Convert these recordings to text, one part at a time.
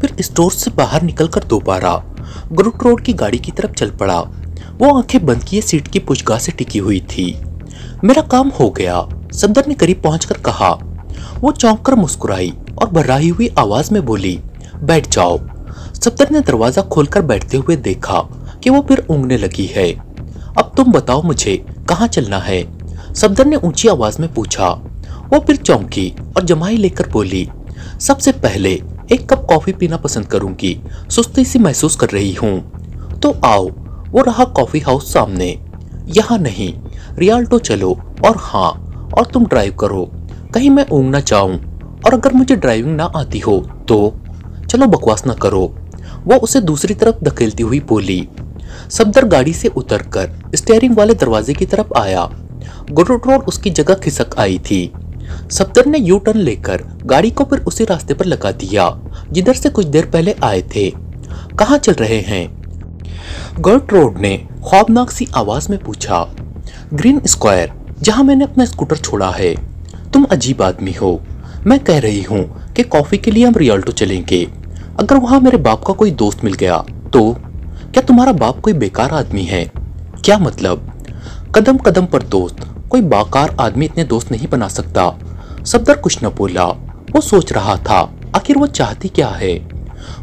फिर स्टोर से बाहर निकलकर दोबारा ग्रुट रोड की गाड़ी की तरफ चल पड़ा। वो आंखें बंद किए सीट की पुष्टगाह से टिकी हुई थी। मेरा काम हो गया, सफदर ने करीब पहुंचकर कहा। वो चौंक कर मुस्कुराई और भर्राई हुई आवाज में बोली, बैठ जाओ। सफदर ने दरवाजा खोलकर बैठते हुए देखा कि वो फिर ऊँघने लगी है। अब तुम बताओ मुझे कहाँ चलना है? सफदर ने ऊंची आवाज में पूछा। वो फिर चौंकी और जमाई लेकर बोली, सबसे पहले एक कप कॉफी पीना पसंद करूंगी, सुस्ती सी महसूस कर रही हूँ। तो आओ, वो रहा कॉफी हाउस सामने। यहाँ नहीं, रियाल्टो चलो। और हाँ, और तुम ड्राइव करो, कहीं मैं ऊँघ ना जाऊं। और अगर मुझे ड्राइविंग ना आती हो तो चलो बकवास ना करो। वो उसे दूसरी तरफ धकेलती हुई बोली। सफदर गाड़ी से उतरकर स्टीयरिंग वाले दरवाजे की तरफ आया। ग्रुट रोड उसकी जगह खिसक आई थी। सफदर ने यू टर्न लेकर गाड़ी को फिर उसी रास्ते पर लगा दिया जिधर से कुछ देर पहले आए थे। कहाँ चल रहे हैं? ग्रुट रोड ने ख्वाबनाक सी आवाज में पूछा। ग्रीन स्क्वायर, जहां मैंने अपना स्कूटर छोड़ा है। तुम अजीब आदमी हो। मैं कह रही हूँ कि कॉफी के लिए हम रियाल्टो चलेंगे। अगर वहां मेरे बाप का कोई दोस्त मिल गया तो? क्या तुम्हारा बाप कोई बेकार आदमी है? क्या मतलब? कदम कदम पर दोस्त। कोई बाकार आदमी इतने दोस्त नहीं बना सकता। सफदर कुछ न बोला। वो सोच रहा था आखिर वो चाहती क्या है।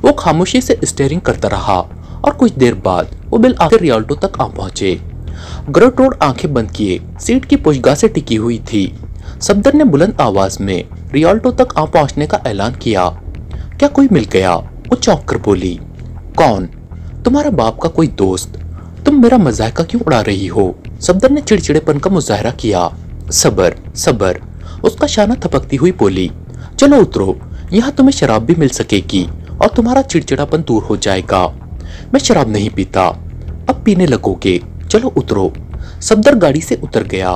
वो खामोशी से स्टीयरिंग करता रहा और कुछ देर बाद वो बिल आखिर रियाल्टो तक आ पहुंचे। ग्रुट रोड आंखें बंद किए सीट की पुष्टगाह से टिकी हुई थी। सफदर ने बुलंद आवाज में रियाल्टो तक आ पहुंचने का ऐलान किया। क्या कोई मिल गया? वो चौंक कर बोली। कौन? तुम्हारा बाप का कोई दोस्त। तुम मेरा मजाक क्यों उड़ा रही हो? सफदर ने चिड़चिड़ेपन का मुजाहरा किया। सबर सबर, उसका शाना थपकती हुई बोली। चलो उतरो, यहाँ तुम्हें शराब भी मिल सकेगी और तुम्हारा चिड़चिड़ापन दूर हो जाएगा। मैं शराब नहीं पीता। अब पीने लगोगे। चलो उतरो। सफदर गाड़ी से उतर गया।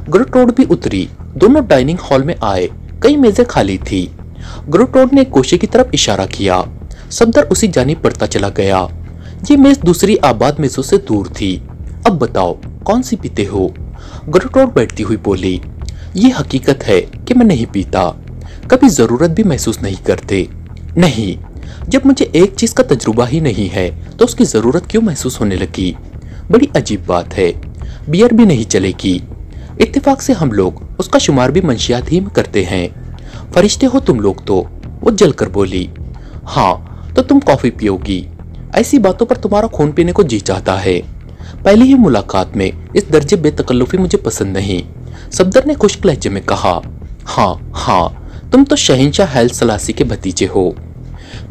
ग्रुट रोड भी उतरी। दोनों डाइनिंग हॉल में आए। कई मेजें खाली थी। ग्रुट रोड ने एक गोशे की तरफ इशारा किया। सफदर उसी जानिब बढ़ता चला गया। ये मेज दूसरी आबाद मेजों से दूर थी। अब बताओ कौन सी पीते हो? ग्रुट रोड बैठती हुई बोली। ये हकीकत है कि मैं नहीं पीता। कभी जरूरत भी महसूस नहीं करते। नहीं, जब मुझे एक चीज का तजुर्बा ही नहीं है तो उसकी जरूरत क्यों महसूस होने लगी? बड़ी अजीब बात है। बियर भी नहीं चलेगी। इत्तेफाक से हम लोग उसका शुमार भी मंशियात ही में करते हैं। फरिश्ते हो तुम लोग तो। वो जलकर बोली। हाँ, तो तुम कॉफी पियोगी? ऐसी बातों पर तुम्हारा खून पीने को जी चाहता है। पहली ही मुलाकात में इस दर्जे बेतकल्लुफी मुझे पसंद नहीं। सफदर ने खुश्क लहजे में कहा। हाँ हाँ, तुम तो शहंशाह हैल सलासी के भतीजे हो।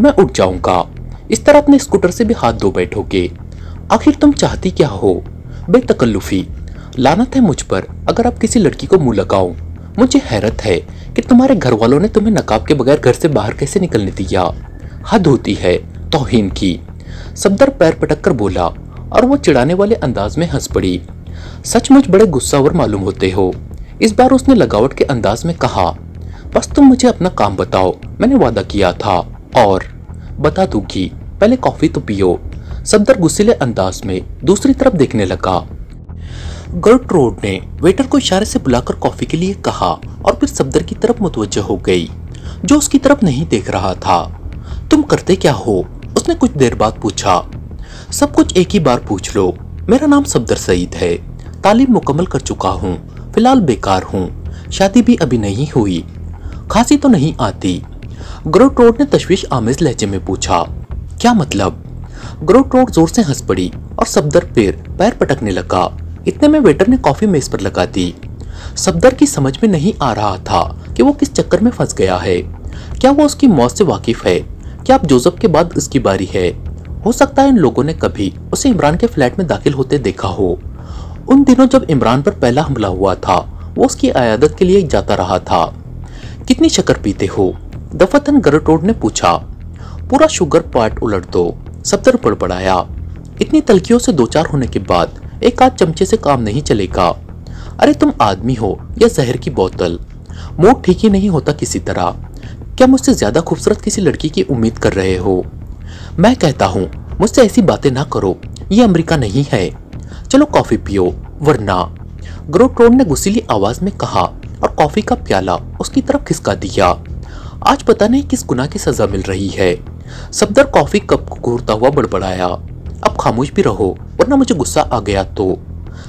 मैं उठ जाऊंगा। इस तरह अपने स्कूटर से भी हाथ धो बैठोगे। आखिर तुम चाहती क्या हो? बेतकल्लुफी। लानत है मुझ पर अगर आप किसी लड़की को मुंह लगाऊं। मुझे हैरत है कि तुम्हारे घर वालों ने तुम्हें नकाब के बगैर घर से बाहर कैसे निकलने दिया। हद होती है तौहीन की। सफदर पैर पटक कर बोला और वो चिढ़ाने वाले अंदाज में हंस पड़ी। सचमुच बड़े गुस्सावर मालूम होते हो। इस बार उसने लगावट के अंदाज में कहा। बस तुम मुझे अपना काम बताओ, मैंने वादा किया था। और बता दूंगी, पहले कॉफी तो पियो। सफदर गुस्सीले अंदाज में दूसरी तरफ देखने लगा। ग्रुट रोड ने वेटर को इशारे से बुलाकर कॉफी के लिए कहा और फिर सफदर की तरफ मुतवज्जह हो गई, जो उसकी तरफ नहीं देख रहा था। तुम करते क्या हो? उसने कुछ देर बाद पूछा। सब कुछ एक ही बार पूछ लो। मेरा नाम सफदर सईद है। तालीम मुकम्मल कर चुका हूँ। फिलहाल बेकार हूँ। शादी भी अभी नहीं हुई। खांसी तो नहीं आती? ग्रुट रोड ने तशवीश आमेज लहजे में पूछा। क्या मतलब? ग्रुट रोड जोर से हंस पड़ी और सफदर फिर पैर पटकने लगा। इतने में वेटर ने कॉफी मेज पर लगा दी। सफदर की समझ में नहीं आ रहा था कि वो किस चक्कर में फंस गया है। क्या वो उसकी मौत से वाकिफ है? क्या अब जोसेफ के बाद उसकी बारी है? हो सकता है इन लोगों ने कभी उसे इमरान के फ्लैट में दाखिल होते देखा हो। उन दिनों जब इमरान पर पहला हमला हुआ था वो उसकी अयादत के लिए जाता रहा था। कितनी शक्कर पीते हो? दफातन ग्रुट रोड ने पूछा। पूरा शुगर पार्ट उलट दो। सफदर बड़बड़ाया। इतनी तलखियों से दो चार होने के बाद एक आध चमचे से काम नहीं चलेगा। अरे तुम आदमी हो या जहर की बोतल? मूड ठीक ही नहीं होता किसी तरह। क्या मुझसे ज्यादा खूबसूरत किसी लड़की की उम्मीद कर रहे हो? मैं कहता हूँ मुझसे ऐसी बातें ना करो। ये अमेरिका नहीं है। चलो कॉफी पियो वरना। ग्रुट रोड ने गुस्सीली आवाज में कहा और कॉफी का प्याला उसकी तरफ खिसका दिया। आज पता नहीं किस गुनाह की सजा मिल रही है। सफदर कॉफी कप को घूरता हुआ बड़बड़ाया, अब खामोश भी रहो वरना मुझे गुस्सा आ गया तो।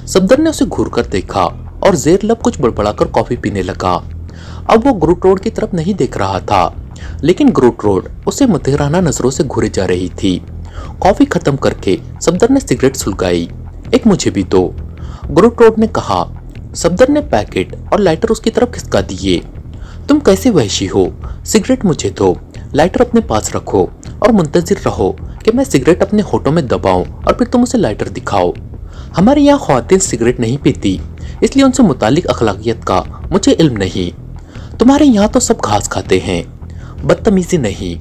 सफदर ने उसे घूर कर देखा और जेर लब कुछ बड़बड़ाकर कॉफी पीने लगा। अब वो ग्रुट रोड की तरफ नहीं देख रहा था, लेकिन ग्रुट रोड उसे मतेराना नजरों से घूरे जा रही थी। कॉफी खत्म करके सफदर ने सिगरेट सुलगाई। एक मुझे भी दो, ग्रुट रोड ने कहा। सफदर ने पैकेट और लाइटर उसकी तरफ खिसका दिए। तुम कैसे वहशी हो, सिगरेट मुझे दो, लाइटर अपने पास रखो और मुंतजिर रहो कि मैं सिगरेट अपने होठों में दबाऊं और फिर तुम उसे लाइटर दिखाओ। हमारे यहाँ ख्वातीन सिगरेट नहीं पीती, इसलिए उनसे मुतालिक अखलाकियत का मुझे इल्म नहीं। तुम्हारे यहाँ तो सब घास खाते हैं, बदतमीजी नहीं।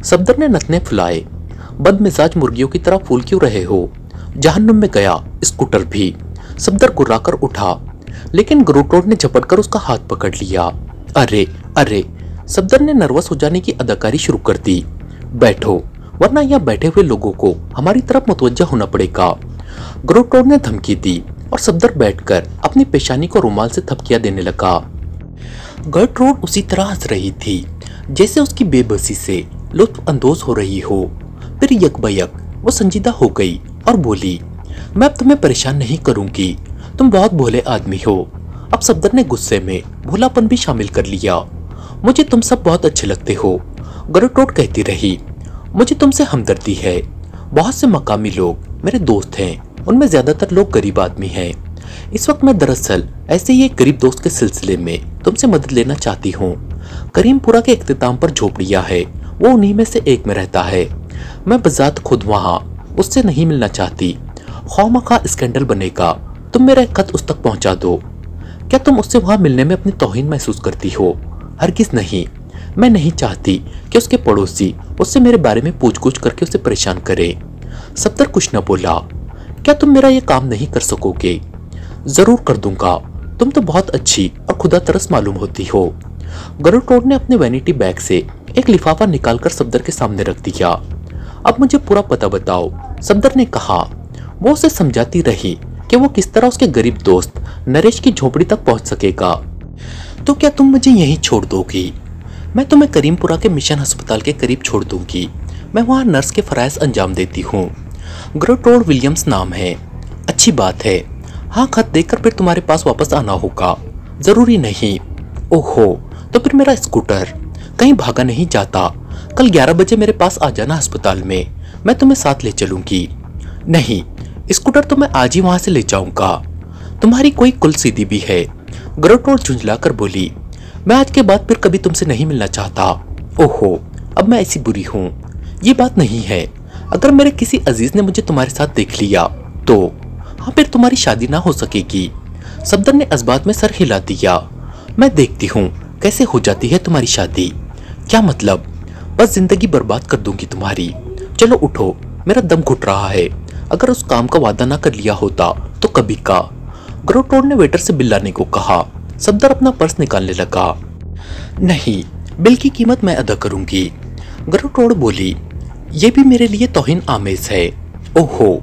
सफदर ने नथने फुलाए। बदमिजाज मुर्गियों की तरह फूल क्यों रहे हो? जहन्नुम में गया स्कूटर भी। सफदर गुर्राकर उठा, लेकिन ग्रुट रोड ने झपट कर उसका हाथ पकड़ लिया। अरे अरे, सफदर ने नर्वस हो जाने की अदाकारी शुरू कर दी। बैठो, वरना यहाँ बैठे हुए लोगों को हमारी तरफ मुतवज्जा होना पड़ेगा। ग्रुट रोड ने धमकी दी और सफदर बैठकर अपनी पेशानी को रुमाल से थपकियां देने लगा। ग्रुट रोड उसी तरह हंस रही थी जैसे उसकी बेबसी से लुत्फ अंदोज हो रही हो। फिर यकबयक वो संजीदा हो गई और बोली, मैं अब तुम्हें परेशान नहीं करूंगी, तुम बहुत भोले आदमी हो। अब सफदर ने गुस्से में भोलापन भी शामिल कर लिया। मुझे तुम सब बहुत अच्छे लगते हो, ग्रुट रोड कहती रही। मुझे तुमसे हमदर्दी है। बहुत से मकामी लोग मेरे दोस्त हैं, उनमें ज्यादातर लोग गरीब आदमी हैं। इस वक्त मैं दरअसल ऐसे ही एक गरीब दोस्त के सिलसिले में तुमसे मदद लेना चाहती हूँ। करीमपुरा के इख्तिताम पर झोपड़ियाँ है, वो उन्हीं में से एक में रहता है। मैं बजात खुद वहाँ उससे नहीं मिलना चाहती। खौमखा स्कैंडल बनेगा, तुम मेरा एक खत उस तक पहुँचा दो। क्या तुम उससे वहाँ मिलने में अपनी तौहीन महसूस करती हो? हरगिज नहीं। मैं नहीं चाहती कि उसके पड़ोसी उससे मेरे बारे में पूछ-गूछ करके उसे परेशान करे। सफदर कुछ न बोला। क्या तुम मेरा ये काम नहीं कर सकोगे? जरूर कर दूंगा, तुम तो बहुत अच्छी और खुदा तरस मालूम होती हो। ग्रुट रोड ने अपने वैनिटी बैग से एक लिफाफा निकालकर सफदर के सामने रख दिया। अब मुझे पूरा पता बताओ, सफदर ने कहा। वो उसे समझाती रही कि वो किस तरह उसके गरीब दोस्त नरेश की झोपड़ी तक पहुंच सकेगा। तो क्या तुम मुझे यहीं छोड़ दोगी? मैं तुम्हें करीमपुरा के मिशन अस्पताल के करीब छोड़ दूंगी। मैं वहाँ नर्स के फराइज अंजाम देती हूँ। ग्रुट रोड विलियम्स नाम है। अच्छी बात है। हाँ, खत देकर फिर तुम्हारे पास वापस आना होगा। जरूरी नहीं। ओहो, तो फिर मेरा स्कूटर कहीं भागा नहीं जाता? कल 11 बजे मेरे पास आ जाना अस्पताल में, मैं तुम्हें साथ ले चलूंगी। नहीं, स्कूटर तो मैं आज ही वहां से ले जाऊंगा। तुम्हारी कोई कुल सीधी भी है, ग्रुट रोड झुंझलाकर बोली। मैं आज के बाद फिर कभी तुमसे नहीं मिलना चाहता। ओहो, अब मैं ऐसी बुरी हूँ? ये बात नहीं है। अगर मेरे किसी अजीज ने मुझे तुम्हारे साथ देख लिया तो हाँ, फिर तुम्हारी शादी ना हो सकेगी। सफदर ने इस्बात में सर हिला दिया। मैं देखती हूँ कैसे हो जाती है तुम्हारी शादी। क्या मतलब? बस जिंदगी बर्बाद कर दूंगी तुम्हारी। चलो उठो, मेरा दम घुट रहा है। अगर उस काम का वादा ना कर लिया होता तो कभी का। ग्रुट रोड ने वेटर से बिल लाने को कहा। सफदर अपना पर्स निकालने लगा। नहीं, बिल की कीमत मैं अदा करूंगी। ग्रुट रोड बोली। ये भी मेरे लिए तौहीन आमेज है। ओहो,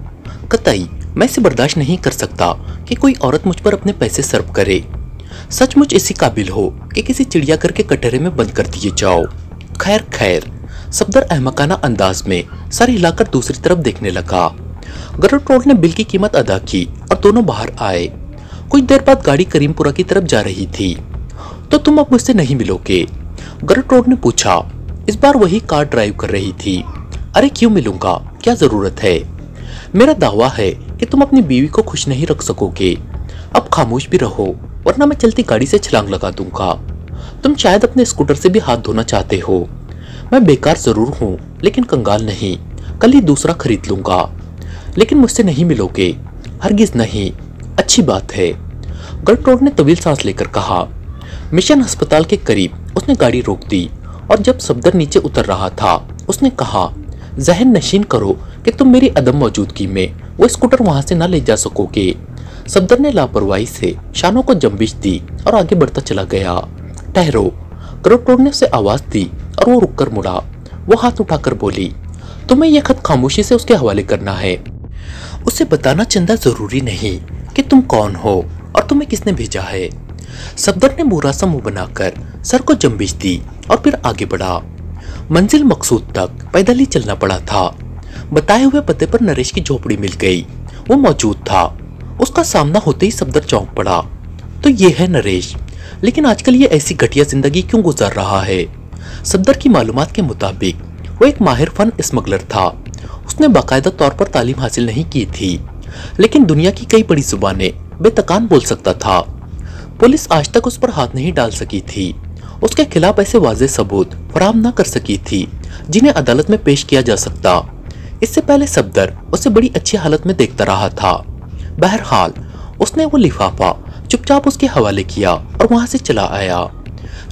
कतई मैं इसे बर्दाश्त नहीं कर सकता कि कोई औरत मुझ पर अपने पैसे सर्व करे। सचमुच इसी काबिल हो कि किसी चिड़ियाघर के कटहरे में बंद कर दिए जाओ। खैर खैर, सफदर अहमकाना अंदाज में सर हिलाकर दूसरी तरफ देखने लगा। ग्रुट रोड ने बिल की कीमत अदा की और दोनों बाहर आए। कुछ देर बाद गाड़ी करीमपुरा की तरफ जा रही थी। तो तुम अब मुझसे नहीं मिलोगे? ग्रुट रोड ने पूछा। इस बार वही कार ड्राइव कर रही थी। अरे क्यों मिलूंगा, क्या जरूरत है? मेरा दावा है कि तुम अपनी बीवी को खुश नहीं रख सकोगे। अब खामोश भी रहो, वरना मैं चलती गाड़ी से छलांग लगा दूंगा। तुम शायद अपने स्कूटर से भी हाथ धोना चाहते हो। मैं बेकार जरूर हूँ, लेकिन कंगाल नहीं। कल ही दूसरा खरीद लूंगा। लेकिन मुझसे नहीं मिलोगे? हरगिज नहीं। अच्छी बात है, ग्रुट रोड ने तवील सांस लेकर कहा। मिशन अस्पताल के करीब उसने गाड़ी रोक दी और जब सफदर नीचे उतर रहा था उसने कहा, जहन नशीन करो कि तुम मेरी अदम मौजूदगी में वो स्कूटर वहां से ना ले जा सकोगे। सफदर ने लापरवाही से शानों को जंबिश दी और आगे बढ़ता चला गया। ठहरो, ग्रुट रोड ने उसे आवाज दी और वो रुककर मुड़ा। वो हाथ उठाकर बोली, तुम्हें यह खत खामोशी से उसके हवाले करना है। उसे बताना चंदा जरूरी नहीं कि तुम कौन हो और तुम्हें किसने भेजा है। सफदर ने बुरा सा मुंह बनाकर सर को जंबिश दी और फिर आगे बढ़ा। मंजिल मकसूद तक पैदल ही चलना पड़ा था। बताए हुए पते पर नरेश की झोपड़ी मिल गई। वो मौजूद था। उसका सामना होते ही सफदर चौंक पड़ा। तो ये है नरेश, लेकिन आजकल ये ऐसी घटिया जिंदगी क्यों गुजार रहा है? सफदर की मालूमात के मुताबिक वो एक माहिर फन स्मगलर था। उसने बाकायदा तौर पर तालीम हासिल नहीं की थी, लेकिन दुनिया की कई बड़ी जुबानें बेतकान बोल सकता था। पुलिस आज तक उस पर हाथ नहीं डाल सकी थी। उसके खिलाफ ऐसे वाज़ेह सबूत फराहम न कर सकी थी जिन्हें अदालत में पेश किया जा सकता। इससे पहले सफदर उसे बड़ी अच्छी हालत में देखता रहा था। बहरहाल उसने वो लिफाफा चुपचाप उसके हवाले किया और वहां से चला आया।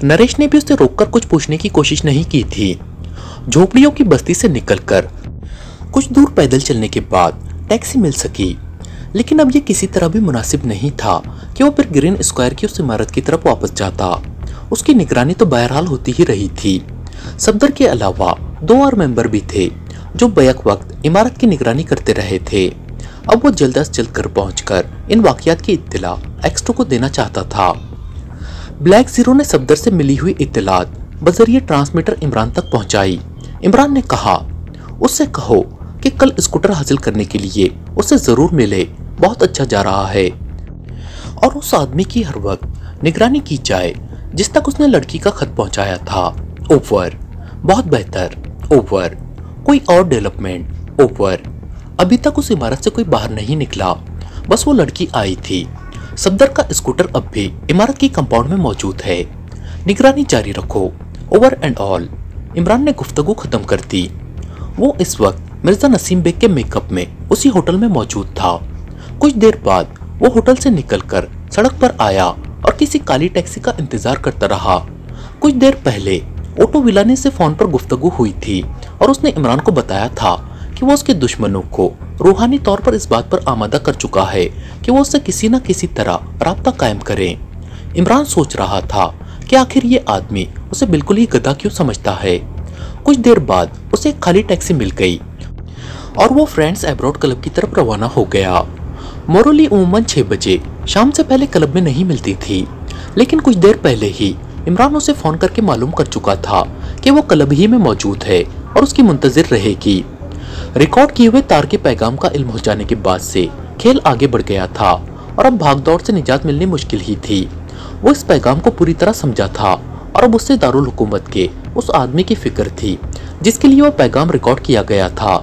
नरेश ने भी उसे रोककर कुछ पूछने की कोशिश नहीं की थी। झोपड़ियों की बस्ती से निकलकर कुछ दूर पैदल चलने के बाद टैक्सी मिल सकी, लेकिन अब ये किसी तरह भी मुनासिब नहीं था कि वो फिर ग्रीन स्क्वायर की उस इमारत की तरफ वापस जाता। उसकी निगरानी तो बहरहाल होती ही रही थी। सफदर के अलावा 2 और मेंबर भी थे जो बैक वक्त इमारत की निगरानी करते रहे थे। अब वो जल्द अज जल्द घर पहुंचकर इन वाकयात की इत्तला एक्स्ट्रो को देना चाहता था। ब्लैक जीरो ने सफदर से मिली हुई इत्तलात बजरिए ट्रांसमीटर इमरान तक पहुंचाई। इमरान ने कहा, उससे कहो कि कल स्कूटर हासिल करने के लिए उसे जरूर मिले, बहुत अच्छा जा रहा है। और उस आदमी की हर वक्त निगरानी की जाए जिस तक उसने लड़की का खत पहुंचाया था। ओवर, बहुत बेहतर। ओवर, कोई और डेवलपमेंट। ओवर, अभी तक उस इमारत से कोई बाहर नहीं निकला, बस वो लड़की आई थी। सफदर का स्कूटर अब भी इमारत की कंपाउंड में मौजूद है। निगरानी जारी रखो। Over and all. इमरान ने गुफ्तगू खत्म कर दी। वो इस वक्त मिर्जा नसीम बेग के मेकअप में उसी होटल में मौजूद था। कुछ देर बाद वो होटल से निकलकर सड़क पर आया और किसी काली टैक्सी का इंतजार करता रहा। कुछ देर पहले ऑटो विलाने से फोन पर गुफ्तगू हुई थी और उसने इमरान को बताया था कि वो उसके दुश्मनों को रूहानी तौर पर इस बात पर आमादा कर चुका है कि वो उससे किसी न किसी तरह राब्ता कायम करे। इमरान सोच रहा था कि आखिर ये आदमी उसे बिल्कुल ही गधा क्यों समझता है। कुछ देर बाद उसे एक खाली टैक्सी मिल गई और वो फ्रेंड्स एब्रॉड क्लब की तरफ रवाना हो गया। मोरली उमूमन 6 बजे शाम से पहले क्लब में नहीं मिलती थी, लेकिन कुछ देर पहले ही इमरान उसे फोन करके मालूम कर चुका था कि वो क्लब ही में मौजूद है और उसकी मुंतजिर रहेगी। रिकॉर्ड किए हुए तार के पैगाम का इल्म हो जाने के बाद से खेल आगे बढ़ गया था और अब भागदौड़ से निजात मिलनी मुश्किल ही थी। वो इस पैगाम को पूरी तरह समझा था और अब उससे दारुल हुकूमत के उस आदमी की फिक्र थी जिसके लिए वो पैगाम रिकॉर्ड किया गया था।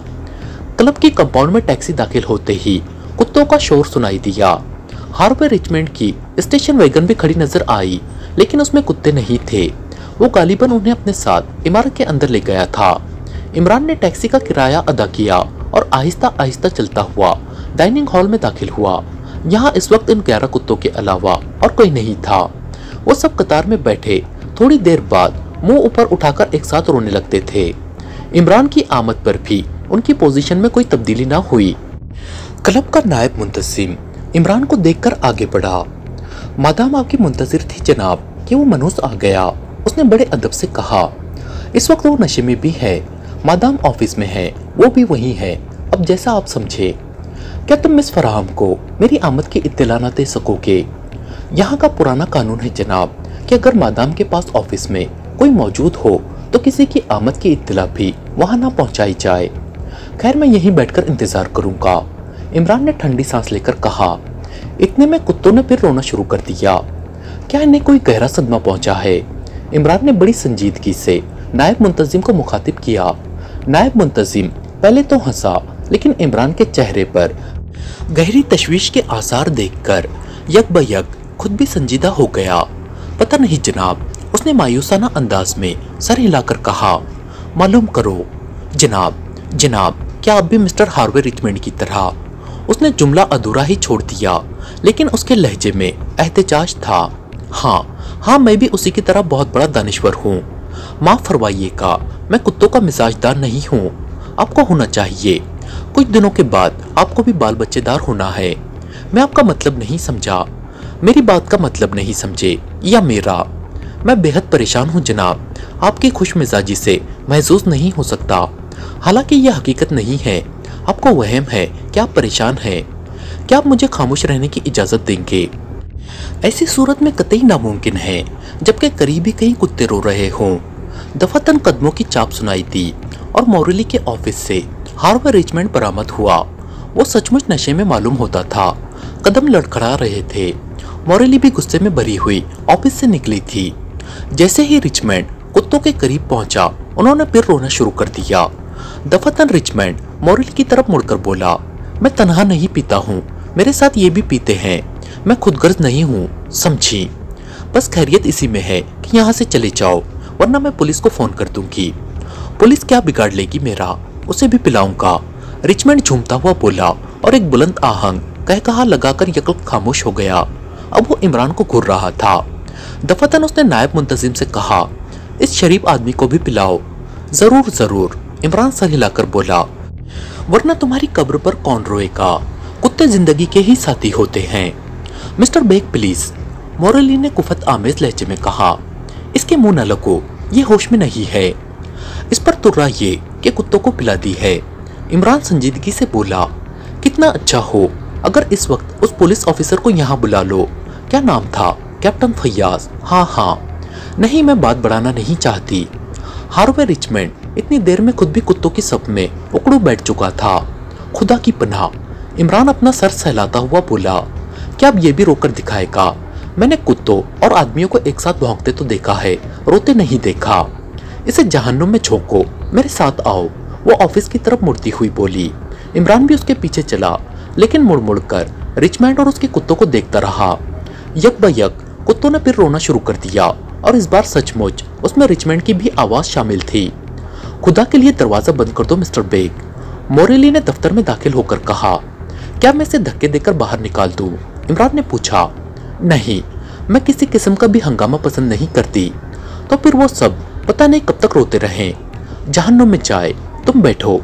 क्लब की कंपाउंड में टैक्सी दाखिल होते ही कुत्तों का शोर सुनाई दिया। हार्वे रिचमंड की स्टेशन वैगन भी खड़ी नजर आई, लेकिन उसमें कुत्ते नहीं थे। वो गालिबन उन्हें अपने साथ इमारत के अंदर ले गया था। इमरान ने टैक्सी का किराया अदा किया और आहिस्ता आहिस्ता चलता हुआ डाइनिंग हॉल में दाखिल हुआ। यहाँ इस वक्त इन 11 कुत्तों के अलावा और कोई नहीं था। वो सब कतार में बैठे थोड़ी देर बाद मुंह ऊपर उठाकर एक साथ रोने लगते थे। इमरान की आमद पर भी उनकी पोजीशन में कोई तब्दीली ना हुई। क्लब का नायब मुंतजिम इमरान को देखकर आगे बढ़ा। मादाम आपकी मुंतजिर थी जनाब कि वो मनहूस आ गया। उसने बड़े अदब से कहा, इस वक्त वो नशे में भी है। मादाम ऑफिस में है, वो भी वही है। अब जैसा आप समझे। क्या तुम मिस फराहम को मेरी आमद की इत्तला न दे सकोगे? यहाँ का पुराना कानून है जनाब कि अगर मादाम के पास ऑफिस में कोई मौजूद हो तो किसी की आमद की इत्तला भी वहाँ ना पहुँचाई जाए। खैर मैं यहीं बैठकर इंतजार करूँगा, इमरान ने ठंडी सांस लेकर कहा। इतने में कुत्तों ने फिर रोना शुरू कर दिया। क्या इन्हें कोई गहरा सदमा पहुंचा है? इमरान ने बड़ी संजीदगी से नायब मुंतजिम को मुखातिब किया। नायब मुंतजिम पहले तो हंसा, लेकिन इमरान के चेहरे पर गहरी तशवीश के आसार देखकर यक ब यक खुद भी संजीदा हो गया। पता नहीं जनाब, उसने मायूसाना अंदाज में सर हिलाकर कहा। मालूम करो जनाब। जनाब, क्या आप भी मिस्टर हार्वे रिचमंड की तरह? उसने जुमला अधूरा ही छोड़ दिया, लेकिन उसके लहजे में एहतजाज था। हाँ, मैं भी उसी की तरह बहुत बड़ा दानिश्वर हूँ। माफ फरमाइएगा, मैं कुत्तों का मिजाजदार नहीं हूँ। आपको होना चाहिए। कुछ दिनों के बाद आपको भी बाल बच्चेदार होना है। मैं आपका मतलब नहीं समझा। मेरी बात का मतलब नहीं समझे या मेरा? मैं बेहद परेशान हूँ जनाब। आपकी खुश मिजाजी से महसूस नहीं हो सकता। हालांकि यह हकीकत नहीं है। आपको वहम है कि आप परेशान हैं। क्या आप मुझे खामोश रहने की इजाजत देंगे? ऐसी सूरत में कतई नामुमकिन है, जबकि करीबी कहीं कुत्ते रो रहे हों। दफातन कदमों की चाप सुनाई दी और मोरेली के ऑफिस से हार्वे रिचमंड बरामद हुआ। वो सचमुच नशे में मालूम होता था। कदम लड़खड़ा रहे थे। मोरेली भी गुस्से में भरी हुई ऑफिस से निकली थी। जैसे ही रिचमंड कुत्तों के करीब पहुंचा, उन्होंने फिर रोना शुरू कर दिया। दफातन रिचमंड मोरेली की तरफ मुड़कर बोला, मैं तन्हा नहीं पीता हूँ, मेरे साथ ये भी पीते हैं। मैं खुदगर्ज नहीं हूँ, समझी। बस खैरियत इसी में है कि यहाँ से चले जाओ, वरना मैं पुलिस को फोन कर दूंगी। पुलिस क्या बिगाड़ लेगी मेरा, उसे भी पिलाऊंगा। रिचमंड झूमता हुआ बोला और एक बुलंद आहंग कह कहा लगाकर यकल खामोश हो गया। अब वो इमरान को घूर रहा था। दफातन उसने नायब मुंतजिम से कहा, इस शरीफ आदमी को भी पिलाओ। जरूर जरूर, इमरान सर हिलाकर बोला, वरना तुम्हारी कब्र पर कौन रोएगा। कुत्ते जिंदगी के ही साथी होते हैं। मिस्टर बेग प्लीज, मोरेली ने कुफत आमेज लहजे में कहा, इसके मुंह न लगो, ये होश में नहीं है। इस पर तुर्रा ये कि कुत्तों को पिला दी है। इमरान संजीदगी से बोला, कितना अच्छा हो अगर इस वक्त उस पुलिस ऑफिसर को यहाँ बुला लो। क्या नाम था? कैप्टन फैयाज। हाँ, नहीं, मैं बात बढ़ाना नहीं चाहती। हार्वे रिचमंड इतनी देर में खुद भी कुत्तों की सप में उकड़ू बैठ चुका था। खुदा की पनाह, इमरान अपना सर सहलाता हुआ बोला, क्या अब ये भी रोकर दिखाएगा? मैंने कुत्तों और आदमियों को एक साथ भौंकते तो देखा है, रोते नहीं देखा। इसे जहन्नुम में झोंको, मेरे साथ आओ। वो ऑफिस की तरफ मुड़ती हुई बोली। इमरान भी उसके पीछे चला, लेकिन मुड़ मुड़ कर रिचमंड और उसके कुत्तों को देखता रहा। यक ब यक कुत्तों ने फिर रोना शुरू कर दिया और इस बार सचमुच उसमें रिचमंड की भी आवाज शामिल थी। खुदा के लिए दरवाजा बंद कर दो मिस्टर बेग, मोरेली ने दफ्तर में दाखिल होकर कहा। क्या मैं इसे धक्के देकर बाहर निकाल दूं? इमरान ने पूछा। नहीं, मैं किसी किस्म का भी हंगामा पसंद नहीं करती। तो फिर वो सब पता नहीं कब तक रोते रहें। जहन्नुम में जाए, तुम बैठो।